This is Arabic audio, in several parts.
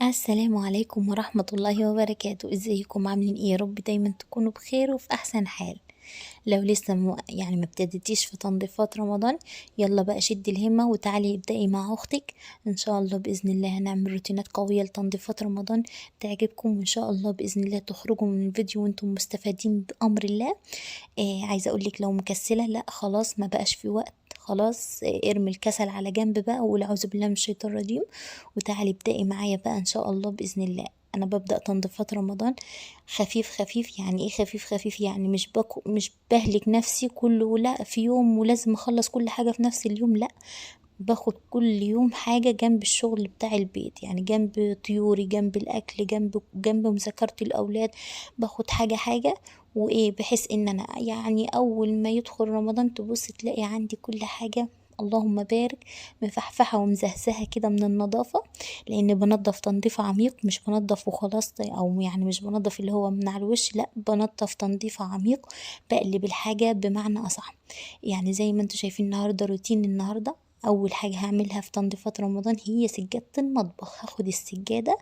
السلام عليكم ورحمة الله وبركاته، ازيكم عاملين ايه؟ يا رب دايما تكونوا بخير وفي احسن حال. لو لسه ما ابتديتيش في تنظيفات رمضان، يلا بقى شدي الهمة وتعالي ابدأي مع اختك. ان شاء الله بإذن الله هنعمل روتينات قوية لتنظيفات رمضان تعجبكم، وان شاء الله بإذن الله تخرجوا من الفيديو وانتم مستفادين بأمر الله. عايزة اقولك لو مكسلة، لا خلاص ما بقاش في وقت، خلاص ارمي الكسل على جنب بقى وقولي اعوذ بالله من الشيطان الرجيم، وتعالي ابدأي معايا بقى ان شاء الله بإذن الله. انا ببدأ تنظيفات رمضان خفيف خفيف. يعني ايه خفيف خفيف؟ يعني مش بهلك نفسي كله لا في يوم ولازم اخلص كل حاجة في نفس اليوم، لا. باخد كل يوم حاجة جنب الشغل بتاع البيت، يعني جنب طيوري، جنب الأكل، جنب مذاكرة الأولاد. باخد حاجة حاجة، وإيه بحيث إن أنا يعني أول ما يدخل رمضان تبص تلاقي عندي كل حاجة، اللهم بارك، مفحفحة ومزهزهة كده من النظافة. لأن بنضف تنظيف عميق، مش بنضف وخلاص، أو يعني مش بنضف اللي هو من على الوش، لأ بنضف تنظيف عميق. بقلب الحاجة بمعنى أصح. يعني زي ما انتوا شايفين النهاردة روتين النهاردة، اول حاجة هعملها في تنظيفات رمضان هي سجادة المطبخ. هاخد السجادة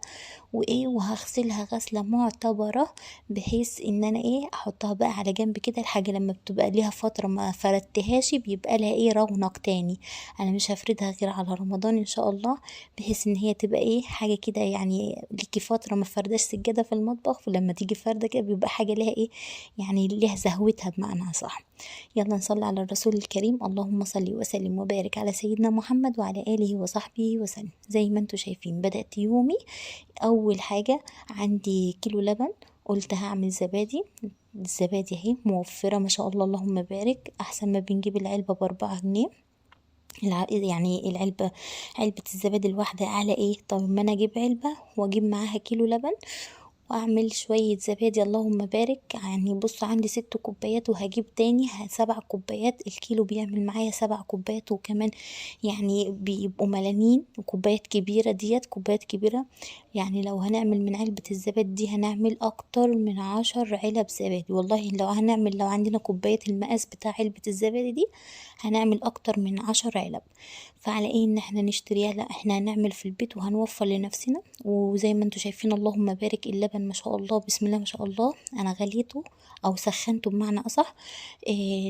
وهغسلها غسلة معتبرة، بحيث ان انا احطها بقى على جنب كده. الحاجة لما بتبقى ليها فترة ما فردتهاش بيبقى لها رونق تاني. انا مش هفردها غير على رمضان ان شاء الله، بحيث ان هي تبقى حاجة كده، يعني ليكي فترة ما فرداش سجادة في المطبخ، ولما تيجي فردة كده بيبقى حاجة ليها يعني ليها زهوتها بمعنى صح. يلا نصلي على الرسول الكريم، اللهم صل وسلم وبارك على سيدنا محمد وعلى آله وصحبه وسلم. زي ما انتوا شايفين بدأت يومي. أول حاجة عندي كيلو لبن، قلت هعمل زبادي. الزبادي اهي موفرة ما شاء الله، اللهم بارك، أحسن ما بنجيب العلبة ب4 جنيه. يعني علبة الزبادي الواحدة على طب ما أنا أجيب علبة وأجيب معاها كيلو لبن واعمل شوية زبادي، اللهم بارك. يعني بص عندي 6 كوبايات وهجيب تاني 7 كوبايات، الكيلو بيعمل معايا 7 كوبايات وكمان يعني بيبقوا ملانين. وكوبايات كبيرة ديت كوبايات كبيرة. يعني لو هنعمل من علبة الزبادي دي هنعمل اكتر من 10 علب زبادي، والله لو عندنا كوباية المقاس بتاع علبة الزبادي دي هنعمل اكتر من 10 علب. فعلى ان احنا نشتريها؟ لا، احنا هنعمل في البيت وهنوفر لنفسنا. وزي ما انتوا شايفين اللهم بارك، اللبن ما شاء الله بسم الله ما شاء الله، انا غليته او سخنته بمعنى اصح.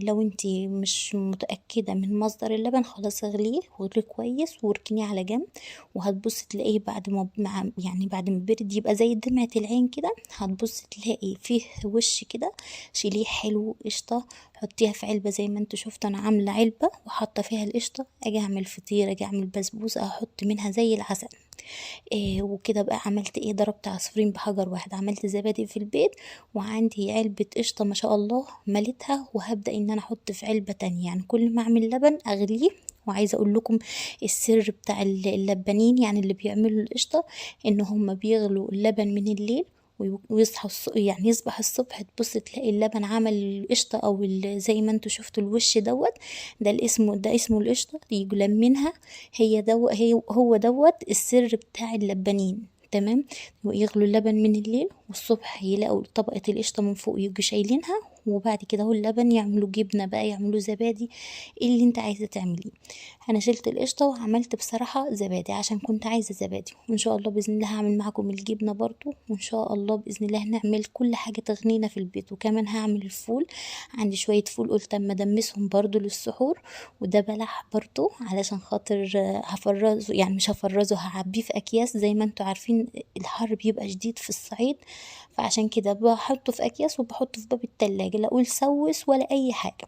لو انتي مش متأكدة من مصدر اللبن، خلاص اغليه كويس واركنيه على جنب. وهتبص تلاقيه بعد ما يعني بعد ما برد يبقى زي دمعة العين كده، هتبص تلاقي فيه وش كده. شيليه حلو قشطة، حطيها في علبة زي ما انتوا شفتوا انا عاملة علبة وحاطة فيها القشطة. اجي اعمل فطير، اجي اعمل بسبوسة، احط منها زي العسل. وكده بقى عملت ضربت عصفورين بحجر واحد، عملت زبادي في البيت وعندي علبة قشطة ما شاء الله مليتها، وهبدأ ان انا احط في علبة تانية. يعني كل ما اعمل لبن اغليه. وعايزة اقول لكم السر بتاع اللبانين، يعني اللي بيعملوا القشطة، ان هم بيغلوا اللبن من الليل ويصحوا يعني يصبح الصبح تبص تلاقي اللبن عمل القشطة او زي ما انتوا شفتوا الوش دوت. ده اسمه القشطة، يجوا لمنها. هو دوت السر بتاع اللبانين. تمام. ويغلوا اللبن من الليل والصبح يلاقوا طبقة القشطة من فوق يجوا شايلينها. وبعد كده هو اللبن يعملوا جبنة بقى، يعملوا زبادي، إيه اللي انت عايزة تعمليه. انا شلت القشطة وعملت بصراحة زبادي عشان كنت عايزة زبادي. وان شاء الله بإذن الله هعمل معاكم الجبنة برضو، وان شاء الله بإذن الله هنعمل كل حاجة تغنينا في البيت. وكمان هعمل الفول، عندي شوية فول قلت اما ادمسهم برضو للسحور. وده بلح برضو علشان خاطر هفرزه، يعني مش هفرزه، هعبيه في اكياس. زي ما انتوا عارفين الحر بيبقى شديد في الصعيد، فعشان كده بحطه في اكياس وبحطه في باب التلاجة، لا اقول سوس ولا اي حاجة.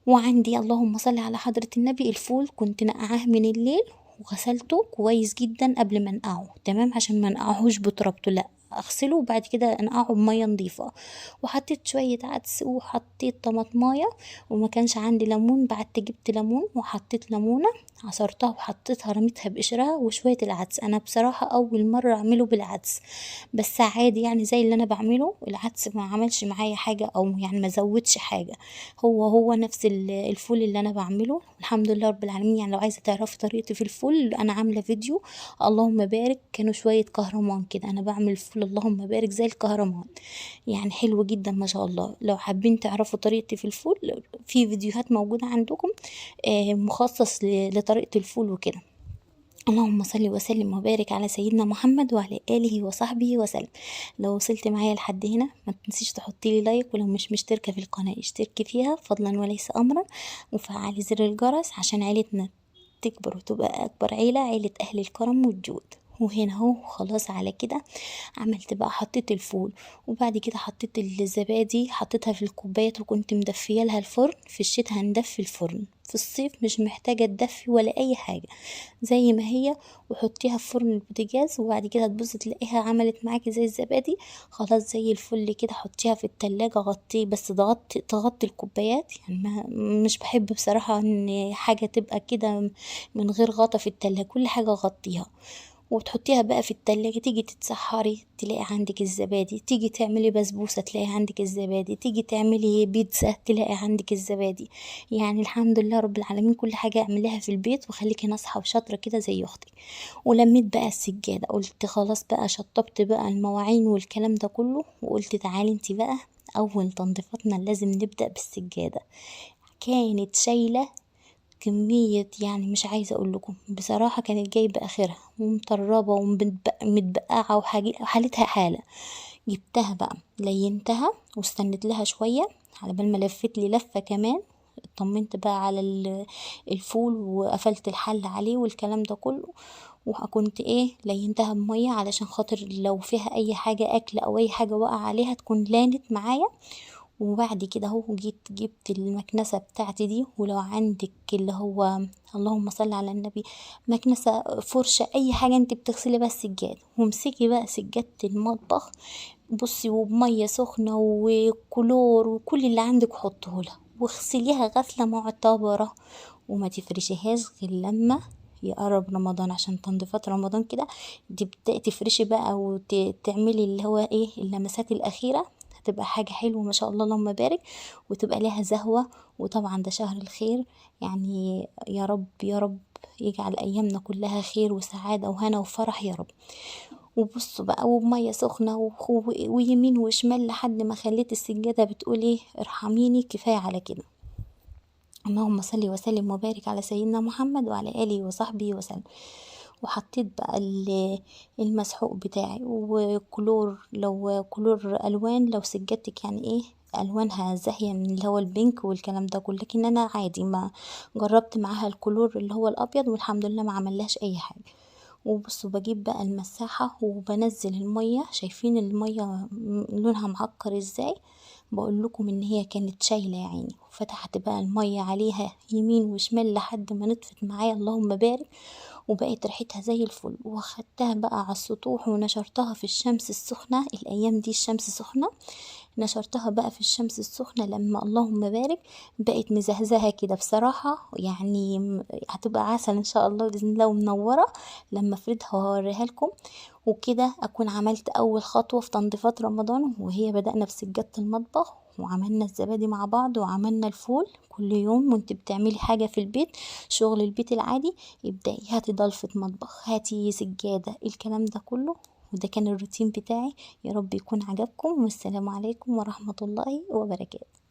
وعندي اللهم صل على حضرة النبي الفول كنت نقعاه من الليل وغسلته كويس جدا قبل ما انقعه، تمام، عشان ما انقعهوش بترابته، لا اغسله وبعد كده انقعه بميه نظيفه. وحطيت شويه عدس وحطيت طماطمايه، وما كانش عندي ليمون بعدت جبت ليمون وحطيت ليمونه عصرتها وحطيتها رميتها بقشرها وشويه العدس. انا بصراحه اول مره اعمله بالعدس، بس عادي يعني زي اللي انا بعمله. العدس ما عملش معايا حاجه، او يعني ما زودش حاجه، هو نفس الفول اللي انا بعمله الحمد لله رب العالمين. يعني لو عايزه تعرفي طريقتي في الفول انا عامله فيديو، اللهم بارك، كانوا شويه كهرمان كده، انا بعمل الفول اللهم بارك زي الكهرمان، يعني حلو جدا ما شاء الله. لو حابين تعرفوا طريقتي في الفول في فيديوهات موجوده عندكم مخصص لطريقه الفول وكده. اللهم صل وسلم وبارك على سيدنا محمد وعلى آله وصحبه وسلم. لو وصلت معايا لحد هنا ما تنسيش تحطي لي لايك، ولو مش مشتركة في القناة اشتركي فيها فضلا وليس أمرا، وفعلي زر الجرس عشان عيلتنا تكبر وتبقى أكبر عيلة، عيلة أهل الكرم والجود. وهنا اهو خلاص على كده عملت بقى، حطيت الفول وبعد كده حطيت الزبادي، حطيتها في الكوبايات وكنت مدفيه لها الفرن. في الشتا هندفي الفرن، في الصيف مش محتاجة تدفي ولا أي حاجة، زي ما هي وحطيها في فرن البوتاجاز. وبعد كده تبص تلاقيها عملت معاكي زي الزبادي، خلاص زي الفل كده. حطيها في التلاجة، غطيه بس تغطي الكوبايات، يعني مش بحب بصراحة ان حاجة تبقى كده من غير غطا في التلاجة، كل حاجة غطيها وتحطيها بقى في التلاجة. تيجي تتسحري تلاقي عندك الزبادي، تيجي تعملي بسبوسة تلاقي عندك الزبادي، تيجي تعملي بيتزا تلاقي عندك الزبادي. يعني الحمد لله رب العالمين، كل حاجة اعمليها في البيت وخليكي ناصحة وشاطرة كده زي اختي. ولميت بقى السجادة، قلت خلاص بقى شطبت بقى المواعين والكلام ده كله، وقلت تعالي انتي بقى اول تنظيفاتنا لازم نبدأ بالسجادة. كانت شايلة كمية، يعني مش عايزة اقول لكم بصراحة، كانت جايبة اخرها ومطربة ومتبقعة وحالتها حالة. جبتها بقى لينتها واستنت لها شوية على بال ما لفت لي لفة كمان. اطمنت بقى على الفول وقفلت الحل عليه والكلام ده كله. وكنت لينتها بمية علشان خاطر لو فيها اي حاجة اكل او اي حاجة وقع عليها تكون لانت معايا. وبعد كده اهو جبت المكنسة بتاعتي دي، ولو عندك اللي هو اللهم صل على النبي مكنسة فرشة اي حاجة انت بتغسلي بس السجاد، وامسكي بقى سجادة المطبخ بصي وبمية سخنة وكلور وكل اللي عندك حطهولها واغسليها غسلة معتبرة. وما تفرشيهاش غير لما يقرب رمضان، عشان تنظيفات رمضان كده تبدأي تفرشي بقى وتعملي اللي هو اللمسات الأخيرة. هتبقى حاجة حلوة ما شاء الله اللهم بارك، وتبقى لها زهوة. وطبعا ده شهر الخير، يعني يا رب يا رب يجعل أيامنا كلها خير وسعادة وهنا وفرح يا رب. وبصوا بقى وبمية سخنة ويمين وشمال لحد ما خليت السجادة بتقول ارحميني، كفاية على كده. اللهم صل وسلم وبارك على سيدنا محمد وعلى آله وصحبه وسلم. وحطيت بقى المسحوق بتاعي وكلور، لو كلور ألوان، لو سجادتك يعني ألوانها زاهية من اللي هو البينك والكلام ده كله، لكن أنا عادي ما جربت معاها الكلور اللي هو الأبيض والحمد لله ما عملهاش أي حاجة. وبصوا بجيب بقى المساحة وبنزل المية، شايفين المية لونها معكر ازاي؟ بقول لكم ان هي كانت شايلة يا عيني. وفتحت بقى المية عليها يمين وشمال لحد ما نطفت معايا اللهم بارك، وبقت ريحتها زي الفل. واخدتها بقى على السطوح ونشرتها في الشمس السخنة، الايام دي الشمس سخنة. نشرتها بقى في الشمس السخنة لما اللهم بارك بقت مزهزهة كده بصراحة، يعني هتبقى عسل ان شاء الله بإذن الله ومنورة لما افردها وهوريها لكم. وكده اكون عملت اول خطوة في تنظيفات رمضان، وهي بدأنا بسجادة المطبخ وعملنا الزبادي مع بعض وعملنا الفول. كل يوم وانت بتعملي حاجة في البيت، شغل البيت العادي، ابدأي هاتي ضلفة مطبخ، هاتي سجادة، الكلام ده كله. وده كان الروتين بتاعي. يا رب يكون عجبكم، والسلام عليكم ورحمة الله وبركاته.